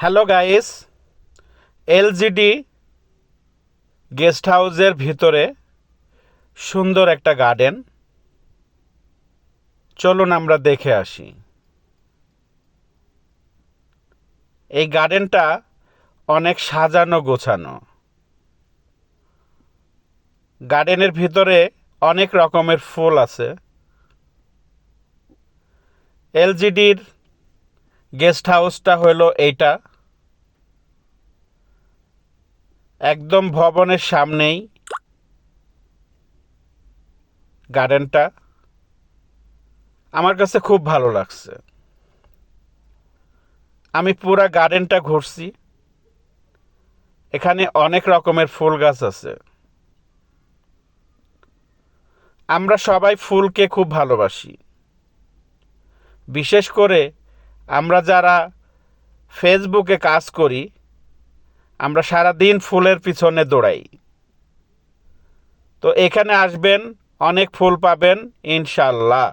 Hello guys, LGD guest হাউসের ভিতরে সুন্দর একটা গার্ডেন। চলুন আমরা দেখে আসি। এই গার্ডেনটা অনেক সাজানো গোছানো। গার্ডেনের ভিতরে অনেক রকমের ফুল আছে। এলজিডির গেস্ট হাউসটা হলো এইটা, একদম ভবনের সামনেই গার্ডেনটা। আমার কাছে খুব ভালো লাগছে। আমি পুরা গার্ডেনটা ঘুরছি। এখানে অনেক রকমের ফুল গাছ আছে। আমরা সবাই ফুলকে খুব ভালোবাসি। বিশেষ করে আমরা যারা ফেসবুকে কাজ করি, আমরা সারা দিন ফুলের পিছনে দৌড়াই। তো এখানে আসবেন, অনেক ফুল পাবেন ইনশাল্লাহ।